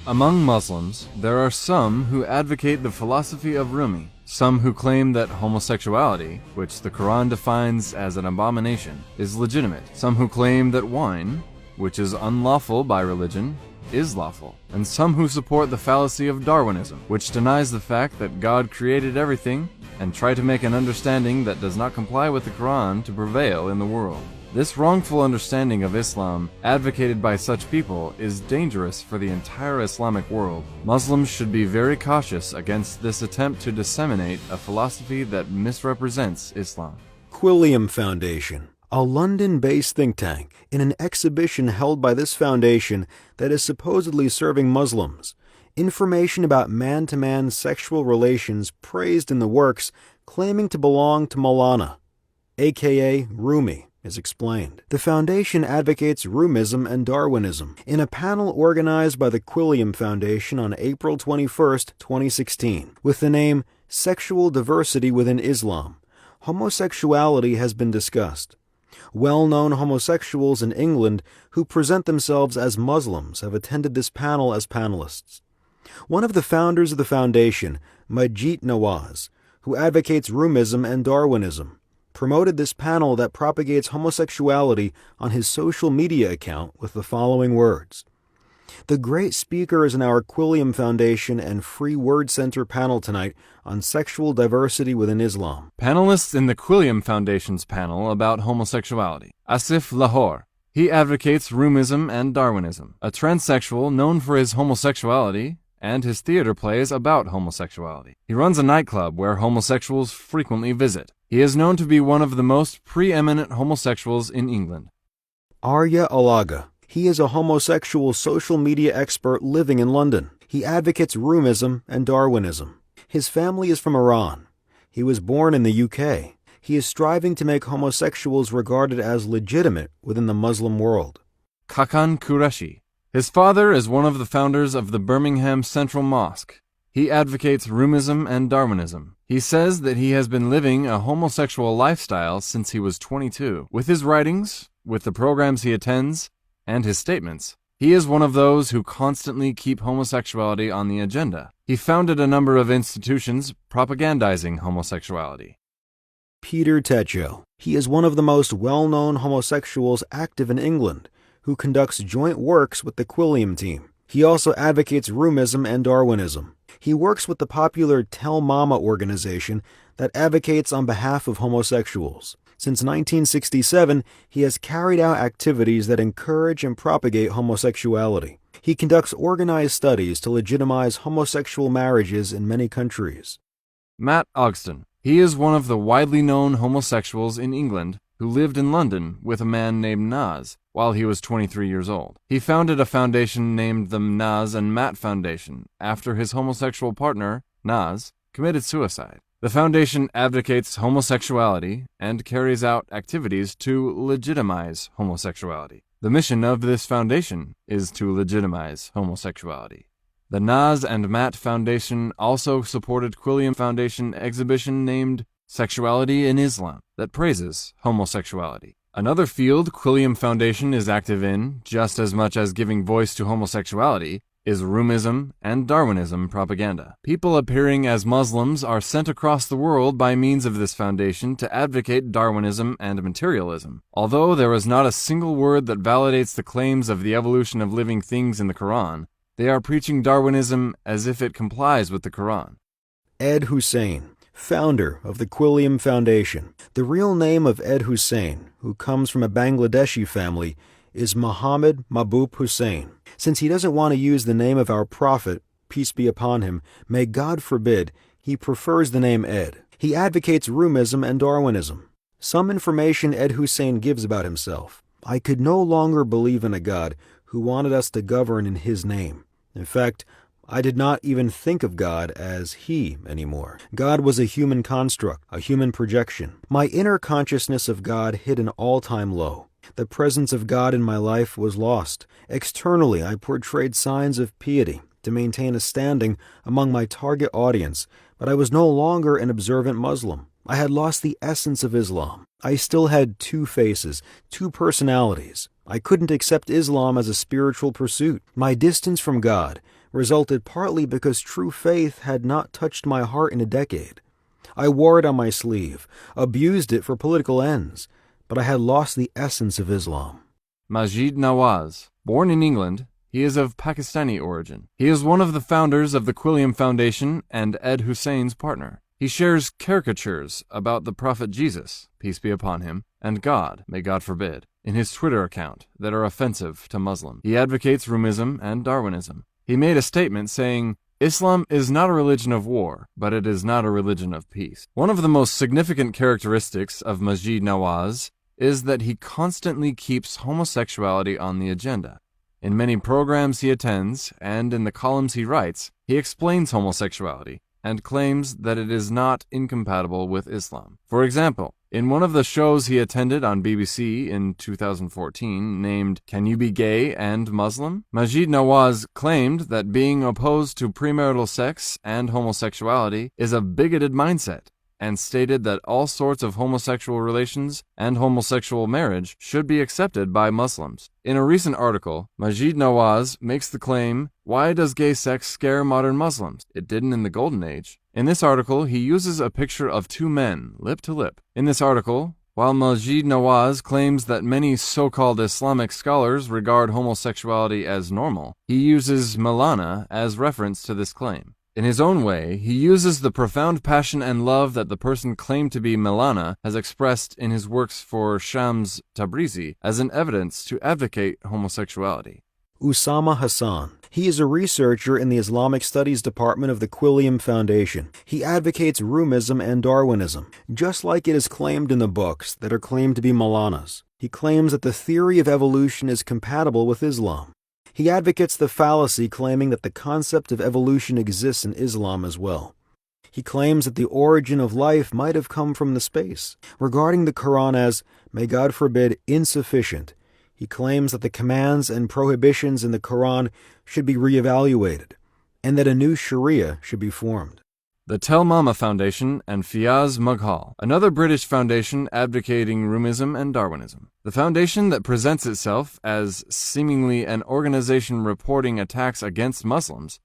Among Muslims, there are some who advocate the philosophy of Rumi, some who claim that homosexuality, which the Quran defines as an abomination, is legitimate, some who claim that wine, which is unlawful by religion, is lawful, and some who support the fallacy of Darwinism, which denies the fact that God created everything and try to make an understanding that does not comply with the Quran to prevail in the world. This wrongful understanding of Islam, advocated by such people, is dangerous for the entire Islamic world. Muslims should be very cautious against this attempt to disseminate a philosophy that misrepresents Islam. Quilliam Foundation, a London-based think tank, in an exhibition held by this foundation that is supposedly serving Muslims. Information about man-to-man sexual relations praised in the works claiming to belong to Maulana, aka Rumi, is explained. The foundation advocates Rumism and Darwinism in a panel organized by the Quilliam Foundation on April 21, 2016, with the name Sexual Diversity Within Islam. Homosexuality has been discussed. Well-known homosexuals in England who present themselves as Muslims have attended this panel as panelists. One of the founders of the foundation, Majid Nawaz, who advocates Rumism and Darwinism, promoted this panel that propagates homosexuality on his social media account with the following words. The great speakers in our Quilliam Foundation and Free Word Center panel tonight on sexual diversity within Islam. Panelists in the Quilliam Foundation's panel about homosexuality. Asif Lahore. He advocates Rumism and Darwinism, a transsexual known for his homosexuality and his theater plays about homosexuality. He runs a nightclub where homosexuals frequently visit. He is known to be one of the most preeminent homosexuals in England. Arya Alaga. He is a homosexual social media expert living in London. He advocates Rumism and Darwinism. His family is from Iran. He was born in the UK. He is striving to make homosexuals regarded as legitimate within the Muslim world. Kakan Qureshi. His father is one of the founders of the Birmingham Central Mosque. He advocates Rumism and Darwinism. He says that he has been living a homosexual lifestyle since he was 22. With his writings, with the programs he attends, and his statements, he is one of those who constantly keep homosexuality on the agenda. He founded a number of institutions propagandizing homosexuality. Peter Techo. He is one of the most well-known homosexuals active in England, who conducts joint works with the Quilliam team. He also advocates Rumism and Darwinism. He works with the popular Tell Mama organization that advocates on behalf of homosexuals. Since 1967, he has carried out activities that encourage and propagate homosexuality. He conducts organized studies to legitimize homosexual marriages in many countries. Matt Ogston. He is one of the widely known homosexuals in England who lived in London with a man named Naz while he was 23 years old. He founded a foundation named the Naz and Matt Foundation after his homosexual partner, Naz, committed suicide. The foundation advocates homosexuality and carries out activities to legitimize homosexuality. The mission of this foundation is to legitimize homosexuality. The Naz and Matt Foundation also supported Quilliam Foundation exhibition named Sexuality in Islam that praises homosexuality. Another field Quilliam Foundation is active in, just as much as giving voice to homosexuality, is Rumism and Darwinism propaganda. People appearing as Muslims are sent across the world by means of this foundation to advocate Darwinism and materialism. Although there is not a single word that validates the claims of the evolution of living things in the Quran, they are preaching Darwinism as if it complies with the Quran. Ed Hussein, founder of the Quilliam Foundation. The real name of Ed Hussein, who comes from a Bangladeshi family, is Muhammad Mahbub Hussein. Since he doesn't want to use the name of our prophet, peace be upon him, may God forbid, he prefers the name Ed. He advocates Rumism and Darwinism. Some information Ed Hussein gives about himself. I could no longer believe in a God who wanted us to govern in his name. In fact, I did not even think of God as he anymore. God was a human construct, a human projection. My inner consciousness of God hit an all-time low. The presence of God in my life was lost. Externally, I portrayed signs of piety to maintain a standing among my target audience, but I was no longer an observant Muslim. I had lost the essence of Islam. I still had two faces, two personalities. I couldn't accept Islam as a spiritual pursuit. My distance from God resulted partly because true faith had not touched my heart in a decade. I wore it on my sleeve, abused it for political ends, but I had lost the essence of Islam. Majid Nawaz. Born in England, he is of Pakistani origin. He is one of the founders of the Quilliam Foundation and Ed Hussein's partner. He shares caricatures about the Prophet Jesus, peace be upon him, and God, may God forbid, in his Twitter account that are offensive to Muslims. He advocates Rumism and Darwinism. He made a statement saying, "Islam is not a religion of war, but it is not a religion of peace." One of the most significant characteristics of Majid Nawaz is that he constantly keeps homosexuality on the agenda. In many programs he attends, and in the columns he writes, he explains homosexuality and claims that it is not incompatible with Islam. For example, in one of the shows he attended on BBC in 2014, named Can You Be Gay and Muslim?, Majid Nawaz claimed that being opposed to premarital sex and homosexuality is a bigoted mindset, and stated that all sorts of homosexual relations and homosexual marriage should be accepted by Muslims. In a recent article, Majid Nawaz makes the claim, "Why does gay sex scare modern Muslims? It didn't in the Golden Age." In this article, he uses a picture of two men, lip to lip. In this article, while Majid Nawaz claims that many so-called Islamic scholars regard homosexuality as normal, he uses Mawlana as reference to this claim. In his own way, he uses the profound passion and love that the person claimed to be Mawlana has expressed in his works for Shams Tabrizi as an evidence to advocate homosexuality. Usama Hassan. He is a researcher in the Islamic Studies Department of the Quilliam Foundation. He advocates Rumism and Darwinism, just like it is claimed in the books that are claimed to be Mawlana's. He claims that the theory of evolution is compatible with Islam. He advocates the fallacy claiming that the concept of evolution exists in Islam as well. He claims that the origin of life might have come from the space, regarding the Quran as, may God forbid, insufficient. He claims that the commands and prohibitions in the Quran should be reevaluated, and that a new Sharia should be formed. The Tell Mama Foundation and Fiaz Mughal, another British foundation advocating Rumism and Darwinism. The foundation that presents itself as seemingly an organization reporting attacks against Muslims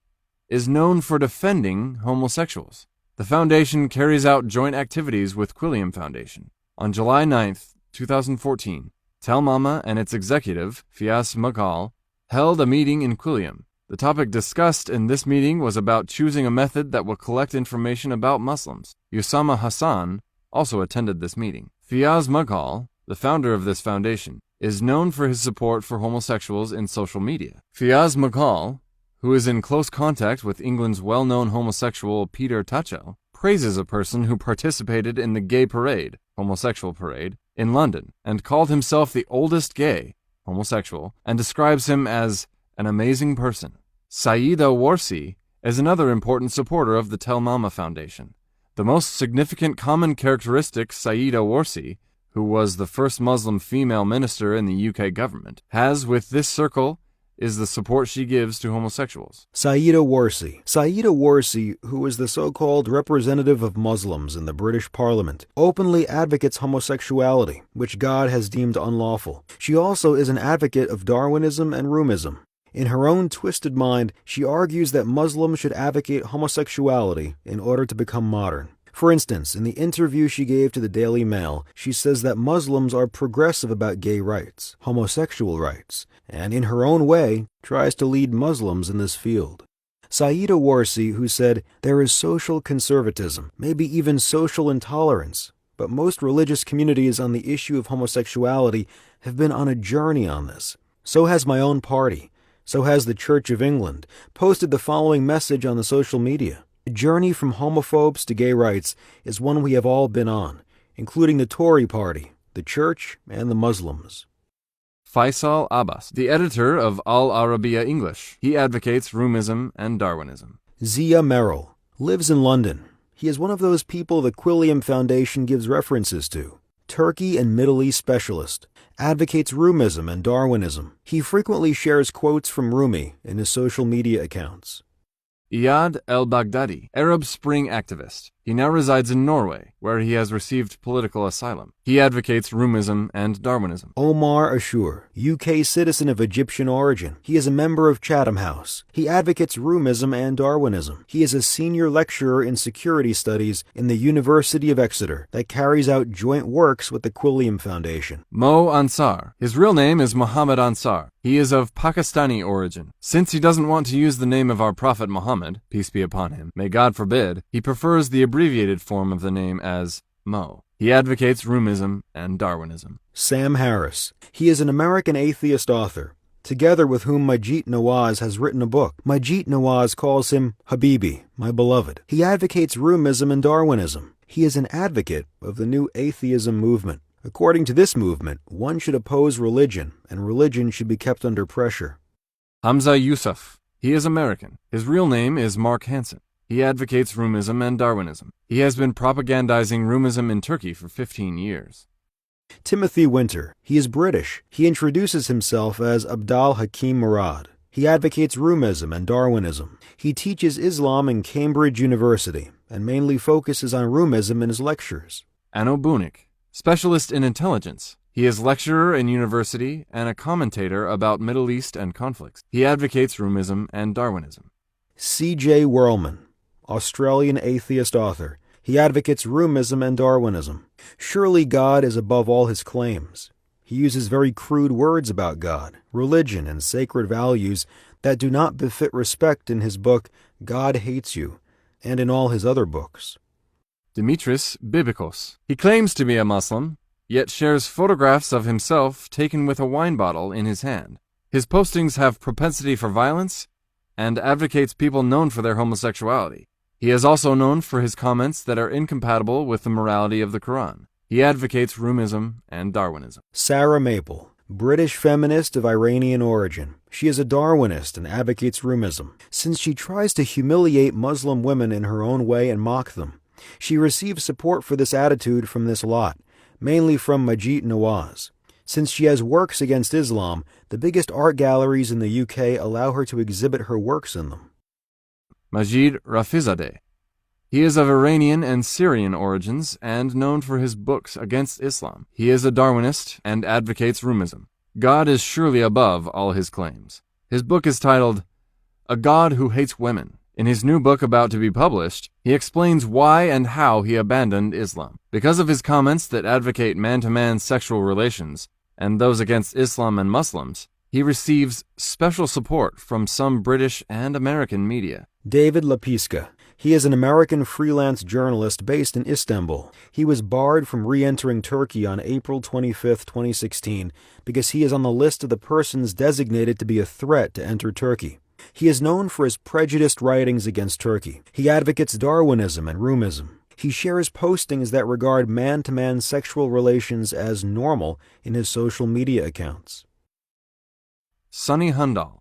is known for defending homosexuals. The foundation carries out joint activities with Quilliam Foundation. On July 9th, 2014, Tell Mama and its executive, Fiaz Mughal, held a meeting in Quilliam. The topic discussed in this meeting was about choosing a method that will collect information about Muslims. Usama Hassan also attended this meeting. Fiaz Mughal, the founder of this foundation, is known for his support for homosexuals in social media. Fiaz Mughal, who is in close contact with England's well-known homosexual Peter Tatchell, praises a person who participated in the gay parade, homosexual parade, in London, and called himself the oldest gay, homosexual, and describes him as an amazing person. Sayeeda Warsi is another important supporter of the Tell Mama Foundation. The most significant common characteristic Sayeeda Warsi, who was the first Muslim female minister in the UK government, has with this circle is the support she gives to homosexuals. Sayeeda Warsi. Sayeeda Warsi, who is the so-called representative of Muslims in the British Parliament, openly advocates homosexuality, which God has deemed unlawful. She also is an advocate of Darwinism and Rumism. In her own twisted mind, she argues that Muslims should advocate homosexuality in order to become modern. For instance, in the interview she gave to the Daily Mail, she says that Muslims are progressive about gay rights, homosexual rights, and in her own way, tries to lead Muslims in this field. Sayeeda Warsi, who said, there is social conservatism, maybe even social intolerance, but most religious communities on the issue of homosexuality have been on a journey on this. So has my own party. So has the Church of England, posted the following message on the social media. The journey from homophobes to gay rights is one we have all been on, including the Tory party, the Church, and the Muslims. Faisal Abbas, the editor of Al Arabiya English. He advocates Rumism and Darwinism. Zia Merrill lives in London. He is one of those people the Quilliam Foundation gives references to. Turkey and Middle East specialist, advocates Rumism and Darwinism. He frequently shares quotes from Rumi in his social media accounts. Iyad el-Baghdadi, Arab Spring activist. He now resides in Norway. where he has received political asylum. He advocates Rumism and Darwinism. Omar Ashur, UK citizen of Egyptian origin. He is a member of Chatham House. He advocates Rumism and Darwinism. He is a senior lecturer in security studies in the University of Exeter that carries out joint works with the Quilliam Foundation. Mo Ansar. His real name is Muhammad Ansar. He is of Pakistani origin. Since he doesn't want to use the name of our Prophet Muhammad, peace be upon him, may God forbid, he prefers the abbreviated form of the name as Mo. He advocates Rumism and Darwinism. Sam Harris. He is an American atheist author, together with whom Majid Nawaz has written a book. Majid Nawaz calls him Habibi, my beloved. He advocates Rumism and Darwinism. He is an advocate of the new atheism movement. According to this movement, one should oppose religion, and religion should be kept under pressure. Hamza Yusuf. He is American. His real name is Mark Hansen. He advocates Rumism and Darwinism. He has been propagandizing Rumism in Turkey for 15 years. Timothy Winter. He is British. He introduces himself as Abdal Hakim Murad. He advocates Rumism and Darwinism. He teaches Islam in Cambridge University and mainly focuses on Rumism in his lectures. Anno Bunik. Specialist in intelligence. He is lecturer in university and a commentator about Middle East and conflicts. He advocates Rumism and Darwinism. C.J. Whirlman. Australian atheist author. He advocates Rumism and Darwinism. Surely God is above all his claims. He uses very crude words about God, religion, and sacred values that do not befit respect in his book, God Hates You, and in all his other books. Dimitris Bibikos. He claims to be a Muslim, yet shares photographs of himself taken with a wine bottle in his hand. His postings have propensity for violence and advocates people known for their homosexuality. He is also known for his comments that are incompatible with the morality of the Quran. He advocates Rumism and Darwinism. Sarah Maple, British feminist of Iranian origin. She is a Darwinist and advocates Rumism. Since she tries to humiliate Muslim women in her own way and mock them, she receives support for this attitude from this lot, mainly from Majid Nawaz. Since she has works against Islam, the biggest art galleries in the UK allow her to exhibit her works in them. Majid Rafizadeh. He is of Iranian and Syrian origins and known for his books against Islam. He is a Darwinist and advocates Rumism. God is surely above all his claims. His book is titled, A God Who Hates Women. In his new book about to be published, he explains why and how he abandoned Islam. Because of his comments that advocate man-to-man sexual relations and those against Islam and Muslims, he receives special support from some British and American media. David Lapiska. He is an American freelance journalist based in Istanbul. He was barred from re-entering Turkey on April 25, 2016, because he is on the list of the persons designated to be a threat to enter Turkey. He is known for his prejudiced writings against Turkey. He advocates Darwinism and Rumism. He shares postings that regard man-to-man sexual relations as normal in his social media accounts. Sunny Hundal.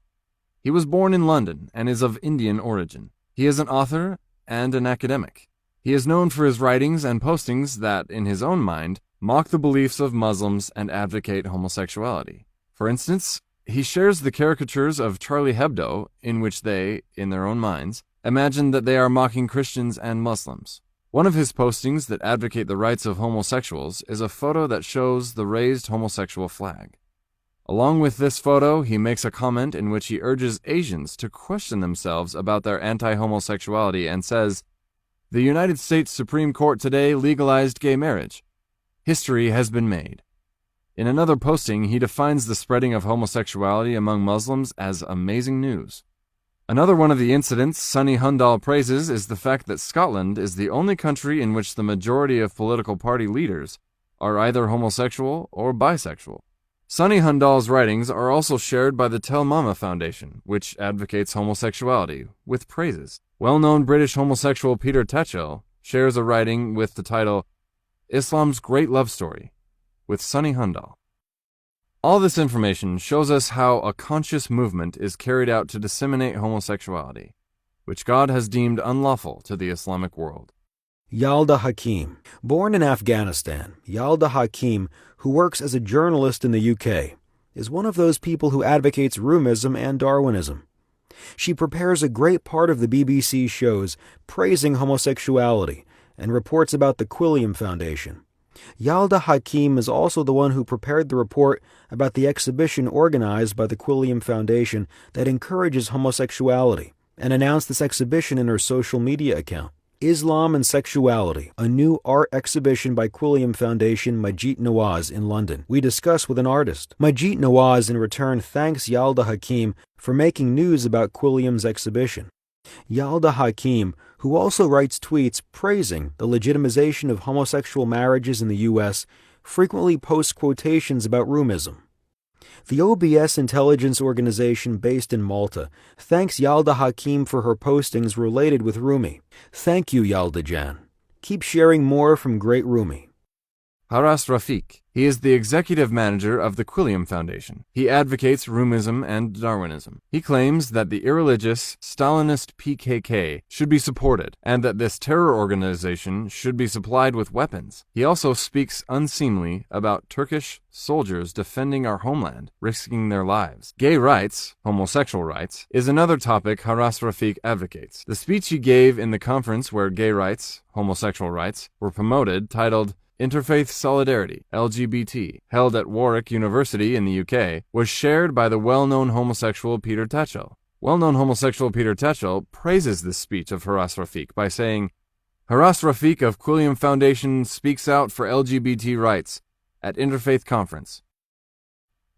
He was born in London and is of Indian origin. He is an author and an academic. He is known for his writings and postings that, in his own mind, mock the beliefs of Muslims and advocate homosexuality. For instance, he shares the caricatures of Charlie Hebdo in which they, in their own minds, imagine that they are mocking Christians and Muslims. One of his postings that advocate the rights of homosexuals is a photo that shows the raised homosexual flag. Along with this photo, he makes a comment in which he urges Asians to question themselves about their anti-homosexuality and says, "The United States Supreme Court today legalized gay marriage. History has been made." In another posting, he defines the spreading of homosexuality among Muslims as amazing news. Another one of the incidents Sunny Hundal praises is the fact that Scotland is the only country in which the majority of political party leaders are either homosexual or bisexual. Sunny Hundal's writings are also shared by the Tel Mama Foundation, which advocates homosexuality, with praises. Well-known British homosexual Peter Tatchell shares a writing with the title, Islam's Great Love Story, with Sunny Hundal. All this information shows us how a conscious movement is carried out to disseminate homosexuality, which God has deemed unlawful to the Islamic world. Yalda Hakim. Born in Afghanistan, Yalda Hakim, who works as a journalist in the UK, is one of those people who advocates Rumism and Darwinism. She prepares a great part of the BBC shows praising homosexuality and reports about the Quilliam Foundation. Yalda Hakim is also the one who prepared the report about the exhibition organized by the Quilliam Foundation that encourages homosexuality, and announced this exhibition in her social media account. Islam and Sexuality, a new art exhibition by Quilliam Foundation Majid Nawaz in London. We discuss with an artist. Majid Nawaz in return thanks Yalda Hakim for making news about Quilliam's exhibition. Yalda Hakim, who also writes tweets praising the legitimization of homosexual marriages in the U.S., frequently posts quotations about Rumism. The OBS intelligence organization based in Malta thanks Yalda Hakim for her postings related with Rumi. Thank you, Yalda Jan. Keep sharing more from great Rumi. Haras Rafiq. He is the executive manager of the Quilliam Foundation. He advocates Rumism and Darwinism. He claims that the irreligious Stalinist PKK should be supported and that this terror organization should be supplied with weapons. He also speaks unseemly about Turkish soldiers defending our homeland, risking their lives. Gay rights, homosexual rights, is another topic Haras Rafiq advocates. The speech he gave in the conference where gay rights, homosexual rights, were promoted, titled Interfaith Solidarity, LGBT, held at Warwick University in the UK, was shared by the well-known homosexual Peter Tatchell. Well-known homosexual Peter Tatchell praises this speech of Haras Rafiq by saying, Haras Rafiq of Quilliam Foundation speaks out for LGBT rights at Interfaith Conference.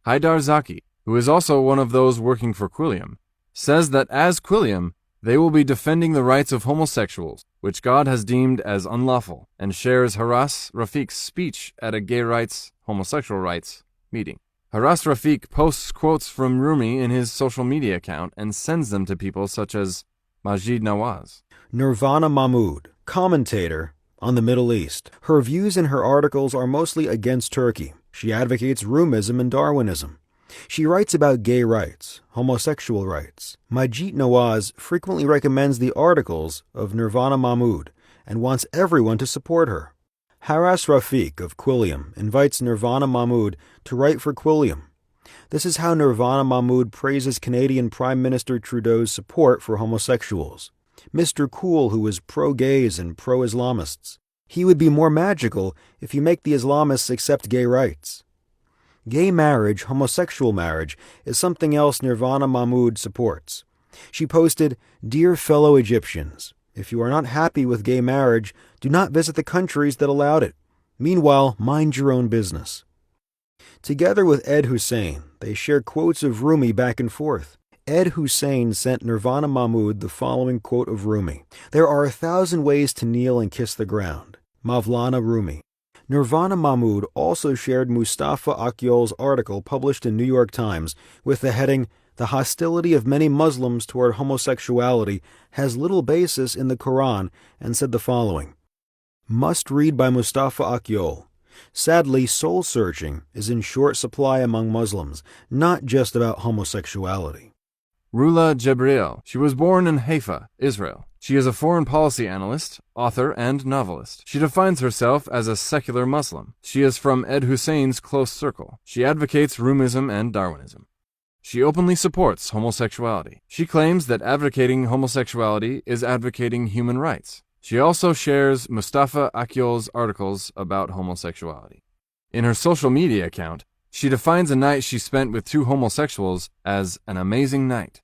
Haidar Zaki, who is also one of those working for Quilliam, says that as Quilliam, they will be defending the rights of homosexuals, which God has deemed as unlawful, and shares Haras Rafiq's speech at a gay rights, homosexual rights meeting. Haras Rafiq posts quotes from Rumi in his social media account and sends them to people such as Majid Nawaz. Nirvana Mahmood, commentator on the Middle East. Her views in her articles are mostly against Turkey. She advocates Rumism and Darwinism. She writes about gay rights, homosexual rights. Majid Nawaz frequently recommends the articles of Nirvana Mahmood and wants everyone to support her. Haras Rafiq of Quilliam invites Nirvana Mahmood to write for Quilliam. This is how Nirvana Mahmood praises Canadian Prime Minister Trudeau's support for homosexuals. Mr. Cool, who is pro-gays and pro-Islamists. He would be more magical if you make the Islamists accept gay rights. Gay marriage, homosexual marriage, is something else Nirvana Mahmood supports. She posted, Dear fellow Egyptians, if you are not happy with gay marriage, do not visit the countries that allowed it. Meanwhile, mind your own business. Together with Ed Hussein, they share quotes of Rumi back and forth. Ed Hussein sent Nirvana Mahmood the following quote of Rumi. There are 1,000 ways to kneel and kiss the ground. Mavlana Rumi. Nirvana Mahmood also shared Mustafa Akyol's article published in New York Times with the heading, The hostility of many Muslims toward homosexuality has little basis in the Quran, and said the following. Must read by Mustafa Akyol. Sadly, soul-searching is in short supply among Muslims, not just about homosexuality. Rula Jebriel. She was born in Haifa, Israel. She is a foreign policy analyst, author, and novelist. She defines herself as a secular Muslim. She is from Ed Hussein's close circle. She advocates Rumism and Darwinism. She openly supports homosexuality. She claims that advocating homosexuality is advocating human rights. She also shares Mustafa Akyol's articles about homosexuality. In her social media account, she defines a night she spent with two homosexuals as an amazing night.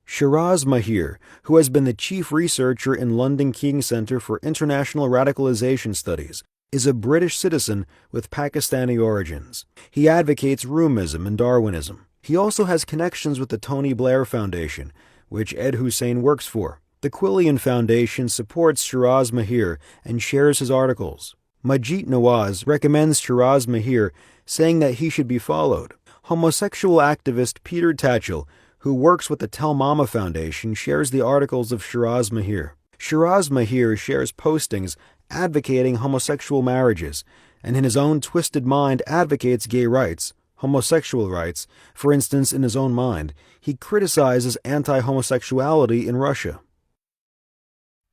Shiraz Mahir, who has been the chief researcher in London King Centre for International Radicalization Studies, is a British citizen with Pakistani origins. He advocates Rumism and Darwinism. He also has connections with the Tony Blair Foundation, which Ed Hussein works for. The Quilliam Foundation supports Shiraz Mahir and shares his articles. Majid Nawaz recommends Shiraz Mahir, saying that he should be followed. Homosexual activist Peter Tatchell, who works with the Tell Mama Foundation, shares the articles of Shiraz Mahir. Shiraz Mahir shares postings advocating homosexual marriages, and in his own twisted mind advocates gay rights, homosexual rights. For instance, in his own mind, he criticizes anti-homosexuality in Russia.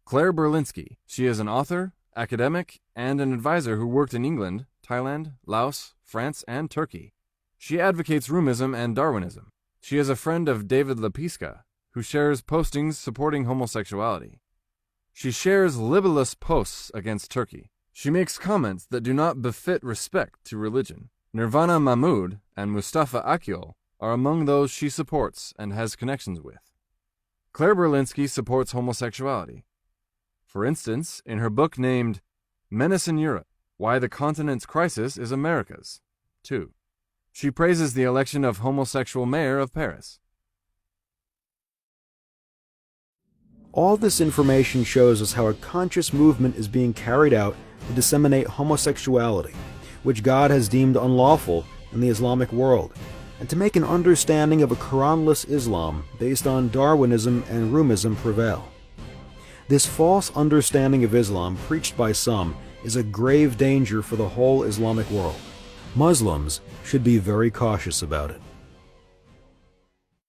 Claire Berlinski. She is an author, academic, and an advisor who worked in England, Thailand, Laos, France, and Turkey. She advocates Rumism and Darwinism. She is a friend of David Lepiska, who shares postings supporting homosexuality. She shares libellous posts against Turkey. She makes comments that do not befit respect to religion. Nirvana Mahmood and Mustafa Akyol are among those she supports and has connections with. Claire Berlinski supports homosexuality. For instance, in her book named Menace in Europe, Why the Continent's Crisis is America's, 2. She praises the election of homosexual mayor of Paris. All this information shows us how a conscious movement is being carried out to disseminate homosexuality, which God has deemed unlawful in the Islamic world, and to make an understanding of a Quranless Islam based on Darwinism and Rumism prevail. This false understanding of Islam preached by some is a grave danger for the whole Islamic world. Muslims should be very cautious about it.